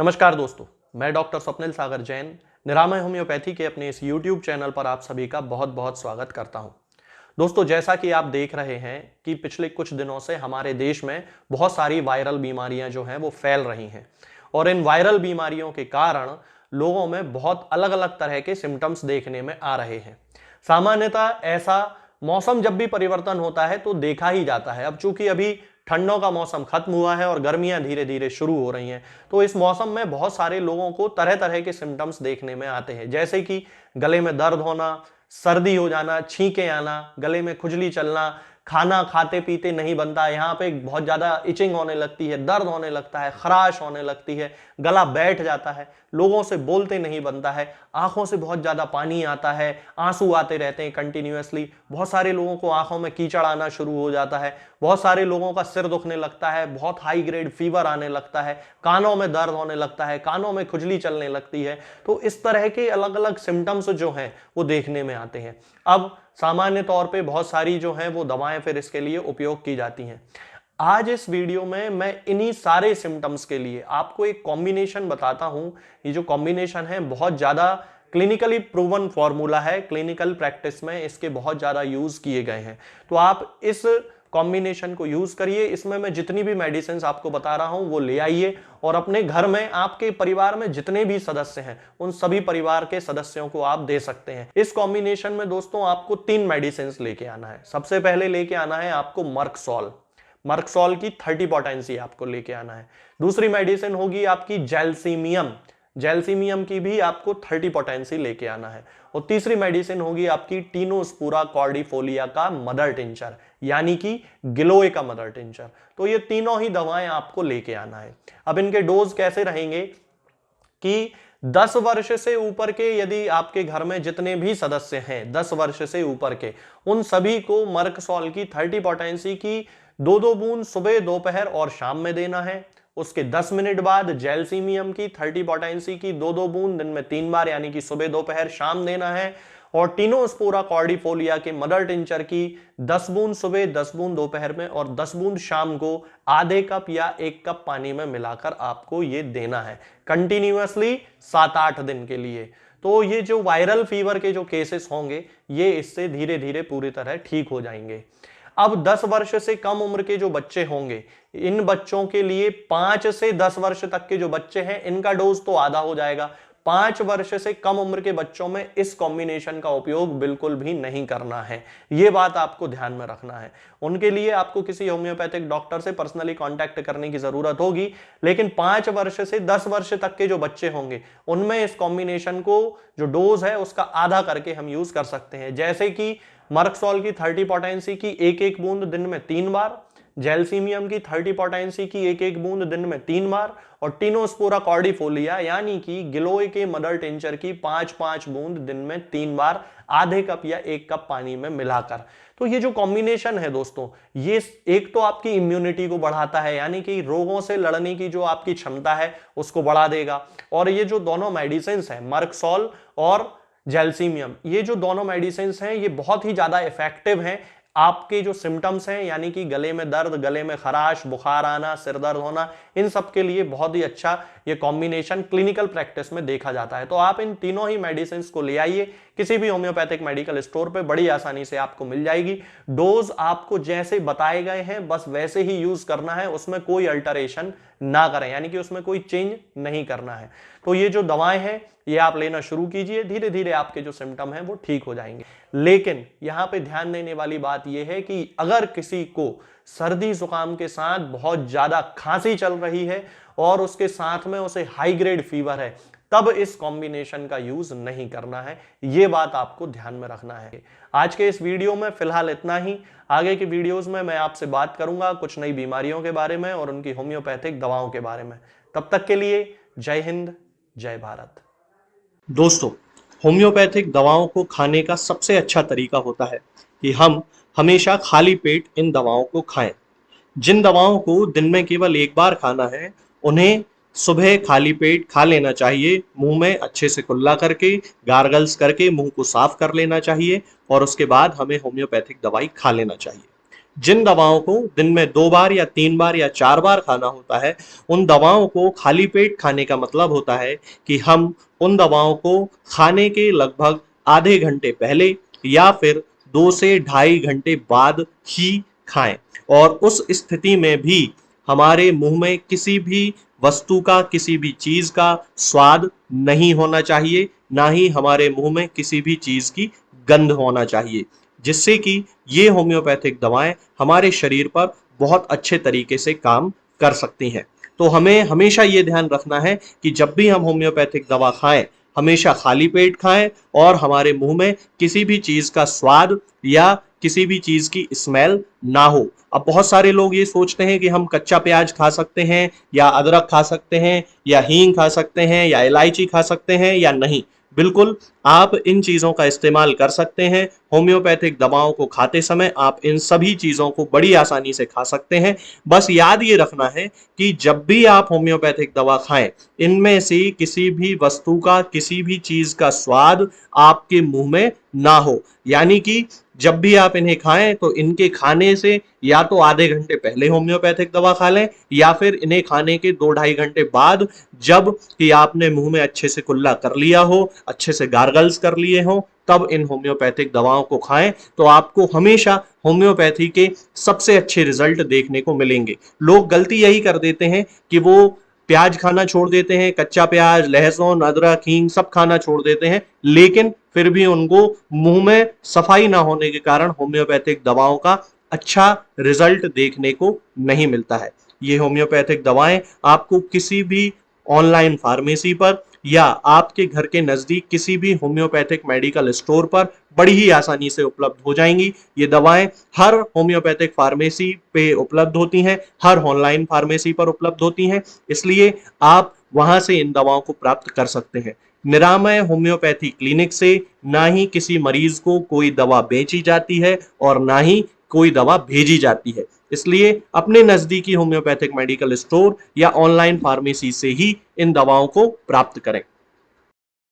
नमस्कार दोस्तों, मैं डॉक्टर स्वप्निल सागर जैन निरामय होम्योपैथी के अपने इस YouTube चैनल पर आप सभी का बहुत बहुत स्वागत करता हूं। दोस्तों, जैसा कि आप देख रहे हैं कि पिछले कुछ दिनों से हमारे देश में बहुत सारी वायरल बीमारियां जो हैं वो फैल रही हैं और इन वायरल बीमारियों के कारण लोगों में बहुत अलग अलग तरह के सिम्टम्स देखने में आ रहे हैं। सामान्यतः ऐसा मौसम जब भी परिवर्तन होता है तो देखा ही जाता है। अब चूंकि अभी ठंडों का मौसम खत्म हुआ है और गर्मियां धीरे धीरे शुरू हो रही हैं, तो इस मौसम में बहुत सारे लोगों को तरह तरह के सिम्टम्स देखने में आते हैं, जैसे कि गले में दर्द होना, सर्दी हो जाना, छींके आना, गले में खुजली चलना, खाना खाते पीते नहीं बनता, यहाँ पे बहुत ज्यादा इचिंग होने लगती है, दर्द होने लगता है, खराश होने लगती है, गला बैठ जाता है, लोगों से बोलते नहीं बनता है, आंखों से बहुत ज्यादा पानी आता है, आंसू आते रहते हैं कंटिन्यूअसली, बहुत सारे लोगों को आंखों में कीचड़ आना शुरू हो जाता है, बहुत सारे लोगों का सिर दुखने लगता है, बहुत हाई ग्रेड फीवर आने लगता है, कानों में दर्द होने लगता है, कानों में खुजली चलने लगती है। तो इस तरह के अलग अलग सिम्टम्स जो हैं वो देखने में आते हैं। अब सामान्य तौर पे बहुत सारी जो हैं वो दवाएं फिर इसके लिए उपयोग की जाती हैं। आज इस वीडियो में मैं इन्हीं सारे सिम्टम्स के लिए आपको एक कॉम्बिनेशन बताता हूं। ये जो कॉम्बिनेशन है बहुत ज्यादा क्लिनिकली प्रूवन फॉर्मूला है, क्लिनिकल प्रैक्टिस में इसके बहुत ज्यादा यूज किए गए हैं। तो आप इस कॉम्बिनेशन को यूज करिए। इसमें मैं जितनी भी मेडिसिन आपको बता रहा हूं वो ले आइए और अपने घर में आपके परिवार में जितने भी सदस्य हैं उन सभी परिवार के सदस्यों को आप दे सकते हैं। इस कॉम्बिनेशन में दोस्तों आपको 3 मेडिसिन लेके आना है। सबसे पहले लेके आना है आपको मर्कसॉल। मर्कसॉल की 30 पोटेंसी आपको लेके आना है। दूसरी मेडिसिन होगी आपकी जैल्सीमियम। जैल्सीमियम की भी आपको 30 पोटेंसी लेके आना है। और तीसरी मेडिसिन होगी आपकी टीनोस्पूरा कॉर्डिफोलिया का मदर टिंचर, यानी कि गिलोय का मदर टिंचर। तो ये तीनों ही दवाएं आपको लेके आना है। अब इनके डोज कैसे रहेंगे कि 10 वर्ष से ऊपर के यदि आपके घर में जितने भी सदस्य हैं 10 वर्ष से ऊपर के, उन सभी को मर्कसॉल की 30 पोटेंसी की 2-2 बूंद सुबह, दोपहर और शाम में देना है। उसके 10 मिनट बाद जैल्सीमियम की 30 पोटेंसी की 2-2 बूंद दिन में 3 बार, यानी कि सुबह, दोपहर, शाम देना है। और टीनोस्पूरा कॉर्डिफोलिया के मदर टिंचर की 10 बूंद सुबह, 10 बूंद दोपहर में और 10 बूंद शाम को आधे कप या 1 कप पानी में मिलाकर आपको ये देना है कंटिन्यूअसली 7-8 दिन के लिए। तो ये जो वायरल फीवर के जो केसेस होंगे ये इससे धीरे धीरे पूरी तरह ठीक हो जाएंगे। अब 10 वर्ष से कम उम्र के जो बच्चे होंगे, इन बच्चों के लिए 5 से 10 वर्ष तक के जो बच्चे हैं इनका डोज तो आधा हो जाएगा। 5 वर्ष से कम उम्र के बच्चों में इस कॉम्बिनेशन का उपयोग बिल्कुल भी नहीं करना है। यह बात आपको ध्यान में रखना है। उनके लिए आपको किसी होम्योपैथिक डॉक्टर से पर्सनली कांटेक्ट करने की जरूरत होगी, लेकिन 5 वर्ष से 10 वर्ष तक के जो बच्चे होंगे उनमें इस कॉम्बिनेशन को जो डोज है उसका आधा करके हम यूज कर सकते हैं। जैसे कि मर्कसॉल की 30 पोटेंसी की 1-1 बूंद दिन में 3 बार, जैल्सीमियम की 30 पोटेंसी की 1-1 बूंद दिन में 3 बार और टीनोस्पूरा कॉर्डिफोलिया यानी कि गिलोय के मदर टिंचर की 5-5 बूंद दिन में 3 बार आधे कप या 1 कप पानी में मिलाकर। तो ये जो कॉम्बिनेशन है दोस्तों, ये एक तो आपकी इम्यूनिटी को बढ़ाता है, यानी कि रोगों से लड़ने की जो आपकी क्षमता है उसको बढ़ा देगा। और ये जो दोनों मेडिसिन है मर्कसॉल और जैल्सीमियम, ये जो दोनों मेडिसिन हैं ये बहुत ही ज्यादा इफेक्टिव हैं। आपके जो सिम्टम्स हैं यानी कि गले में दर्द, गले में खराश, बुखार आना, सिर दर्द होना, इन सब के लिए बहुत ही अच्छा ये कॉम्बिनेशन क्लिनिकल प्रैक्टिस में देखा जाता है। तो आप इन तीनों ही मेडिसिन को ले आइए, किसी भी होम्योपैथिक मेडिकल स्टोर पे बड़ी आसानी से आपको मिल जाएगी। डोज आपको जैसे बताए गए हैं बस वैसे ही यूज करना है, उसमें कोई अल्टरेशन ना करें, यानी कि उसमें कोई चेंज नहीं करना है। तो ये जो दवाएं हैं ये आप लेना शुरू कीजिए, धीरे धीरे आपके जो सिम्टम हैं वो ठीक हो जाएंगे। लेकिन यहां पे ध्यान देने वाली बात यह है कि अगर किसी को सर्दी जुकाम के साथ बहुत ज्यादा खांसी चल रही है और उसके साथ में उसे हाई ग्रेड फीवर है, तब इस कॉम्बिनेशन का यूज नहीं करना है। यह बात आपको ध्यान में रखना है। आज के इस वीडियो में फिलहाल इतना ही। आगे की वीडियोस में मैं आपसे बात करूंगा कुछ नई बीमारियों के बारे में और उनकी होम्योपैथिक दवाओं के बारे में। तब तक के लिए जय हिंद, जय भारत। दोस्तों, होम्योपैथिक दवाओं को खाने का सबसे अच्छा तरीका होता है कि हम हमेशा खाली पेट इन दवाओं को खाएं। जिन दवाओं को दिन में केवल 1 बार खाना है उन्हें सुबह खाली पेट खा लेना चाहिए। मुंह में अच्छे से कुल्ला करके, गार्गल्स करके मुंह को साफ कर लेना चाहिए और उसके बाद हमें होम्योपैथिक दवाई खा लेना चाहिए। जिन दवाओं को दिन में 2 बार या 3 बार या 4 बार खाना होता है, उन दवाओं को खाली पेट खाने का मतलब होता है कि हम उन दवाओं को खाने के लगभग आधे घंटे पहले या फिर 2 से ढाई घंटे बाद ही खाएं। और उस स्थिति में भी हमारे मुंह में किसी भी वस्तु का, किसी भी चीज का स्वाद नहीं होना चाहिए, ना ही हमारे मुंह में किसी भी चीज की गंध होना चाहिए, जिससे कि ये होम्योपैथिक दवाएं हमारे शरीर पर बहुत अच्छे तरीके से काम कर सकती हैं। तो हमें हमेशा ये ध्यान रखना है कि जब भी हम होम्योपैथिक दवा खाएं, हमेशा खाली पेट खाएं और हमारे मुंह में किसी भी चीज का स्वाद या किसी भी चीज की स्मेल ना हो। अब बहुत सारे लोग ये सोचते हैं कि हम कच्चा प्याज खा सकते हैं या अदरक खा सकते हैं या हींग खा सकते हैं या इलायची खा सकते हैं या नहीं। बिल्कुल, आप इन चीजों का इस्तेमाल कर सकते हैं। होम्योपैथिक दवाओं को खाते समय आप इन सभी चीजों को बड़ी आसानी से खा सकते हैं। बस याद ये रखना है कि जब भी आप होम्योपैथिक दवा खाएं, इनमें से किसी भी वस्तु का, किसी भी चीज का स्वाद आपके मुंह में ना हो। यानी कि जब भी आप इन्हें खाएं तो इनके खाने से या तो आधे घंटे पहले होम्योपैथिक दवा खा लें या फिर इन्हें खाने के 2-2.5 घंटे बाद, जब कि आपने मुंह में अच्छे से कुल्ला कर लिया हो, अच्छे से गार्गल्स कर लिए हो, तब इन होम्योपैथिक दवाओं को खाएं। तो आपको हमेशा होम्योपैथी के सबसे अच्छे रिजल्ट देखने को मिलेंगे। लोग गलती यही कर देते हैं कि वो प्याज खाना छोड़ देते हैं, कच्चा प्याज, लहसुन, अदरक, हींग सब खाना छोड़ देते हैं, लेकिन फिर भी उनको मुंह में सफाई ना होने के कारण होम्योपैथिक दवाओं का अच्छा रिजल्ट देखने को नहीं मिलता है। ये होम्योपैथिक दवाएं आपको किसी भी ऑनलाइन फार्मेसी पर या आपके घर के नजदीक किसी भी होम्योपैथिक मेडिकल स्टोर पर बड़ी ही आसानी से उपलब्ध हो जाएंगी। ये दवाएं हर होम्योपैथिक फार्मेसी पे उपलब्ध होती हैं, हर ऑनलाइन फार्मेसी पर उपलब्ध होती हैं, इसलिए आप वहां से इन दवाओं को प्राप्त कर सकते हैं। निरामय होम्योपैथी क्लिनिक से ना ही किसी मरीज को कोई दवा बेची जाती है और ना ही कोई दवा भेजी जाती है। इसलिए अपने नजदीकी होम्योपैथिक मेडिकल स्टोर या ऑनलाइन फार्मेसी से ही इन दवाओं को प्राप्त करें।